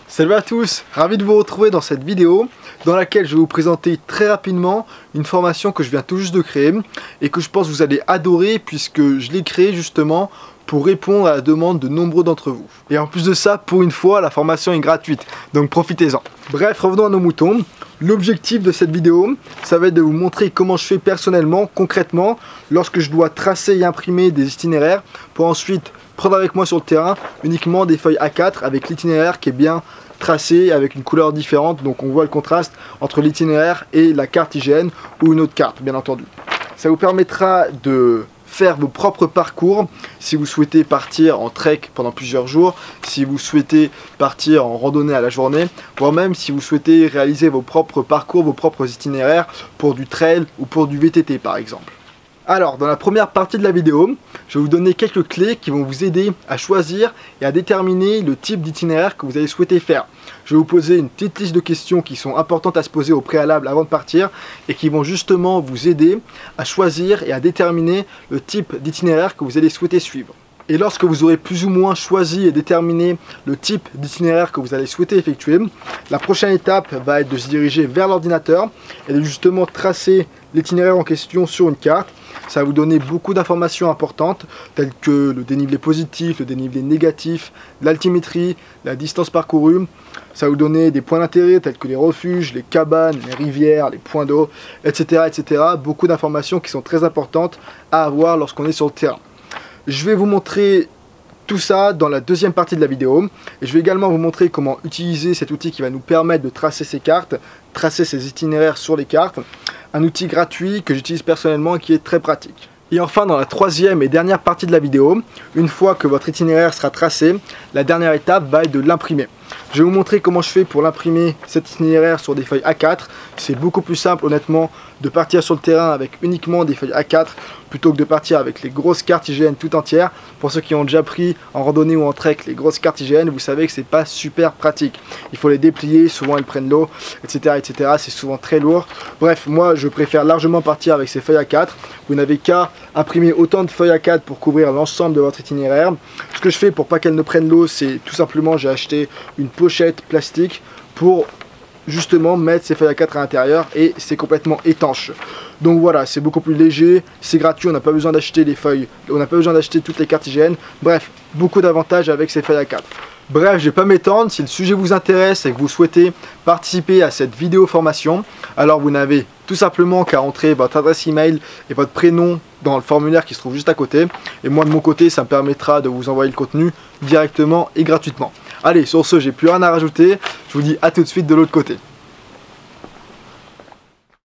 Salut à tous, ravi de vous retrouver dans cette vidéo dans laquelle je vais vous présenter très rapidement une formation que je viens tout juste de créer et que je pense que vous allez adorer puisque je l'ai créée justement pour répondre à la demande de nombreux d'entre vous. Et en plus de ça, pour une fois, la formation est gratuite, donc profitez-en. Bref, revenons à nos moutons. L'objectif de cette vidéo, ça va être de vous montrer comment je fais personnellement, concrètement, lorsque je dois tracer et imprimer des itinéraires pour ensuite prendre avec moi sur le terrain uniquement des feuilles A4 avec l'itinéraire qui est bien tracé avec une couleur différente, donc on voit le contraste entre l'itinéraire et la carte IGN ou une autre carte bien entendu. Ça vous permettra de faire vos propres parcours si vous souhaitez partir en trek pendant plusieurs jours, si vous souhaitez partir en randonnée à la journée, voire même si vous souhaitez réaliser vos propres parcours, vos propres itinéraires pour du trail ou pour du VTT par exemple. Alors, dans la première partie de la vidéo, je vais vous donner quelques clés qui vont vous aider à choisir et à déterminer le type d'itinéraire que vous allez souhaiter faire. Je vais vous poser une petite liste de questions qui sont importantes à se poser au préalable avant de partir et qui vont justement vous aider à choisir et à déterminer le type d'itinéraire que vous allez souhaiter suivre. Et lorsque vous aurez plus ou moins choisi et déterminé le type d'itinéraire que vous allez souhaiter effectuer, la prochaine étape va être de se diriger vers l'ordinateur et de justement tracer l'itinéraire en question sur une carte. Ça va vous donner beaucoup d'informations importantes telles que le dénivelé positif, le dénivelé négatif, l'altimétrie, la distance parcourue. Ça va vous donner des points d'intérêt tels que les refuges, les cabanes, les rivières, les points d'eau, etc., etc. Beaucoup d'informations qui sont très importantes à avoir lorsqu'on est sur le terrain. Je vais vous montrer tout ça dans la deuxième partie de la vidéo et je vais également vous montrer comment utiliser cet outil qui va nous permettre de tracer ces cartes, tracer ces itinéraires sur les cartes. Un outil gratuit que j'utilise personnellement et qui est très pratique. Et enfin, dans la troisième et dernière partie de la vidéo, une fois que votre itinéraire sera tracé, la dernière étape va être de l'imprimer. Je vais vous montrer comment je fais pour l'imprimer cet itinéraire sur des feuilles A4. C'est beaucoup plus simple honnêtement de partir sur le terrain avec uniquement des feuilles A4 plutôt que de partir avec les grosses cartes IGN tout entières. Pour ceux qui ont déjà pris en randonnée ou en trek les grosses cartes IGN, vous savez que c'est pas super pratique. Il faut les déplier, souvent elles prennent l'eau, etc. etc. C'est souvent très lourd. Bref, moi je préfère largement partir avec ces feuilles A4. Vous n'avez qu'à imprimer autant de feuilles A4 pour couvrir l'ensemble de votre itinéraire. Ce que je fais pour pas qu'elles ne prennent l'eau, c'est tout simplement j'ai acheté une pochette plastique pour justement mettre ces feuilles A4 à l'intérieur et c'est complètement étanche. Donc voilà, c'est beaucoup plus léger, c'est gratuit, on n'a pas besoin d'acheter les feuilles, on n'a pas besoin d'acheter toutes les cartes IGN. Bref, beaucoup d'avantages avec ces feuilles A4. Bref, je vais pas m'étendre, si le sujet vous intéresse et que vous souhaitez participer à cette vidéo formation, alors vous n'avez tout simplement qu'à entrer votre adresse email et votre prénom dans le formulaire qui se trouve juste à côté. Et moi de mon côté, ça me permettra de vous envoyer le contenu directement et gratuitement. Allez, sur ce, j'ai plus rien à rajouter, je vous dis à tout de suite de l'autre côté.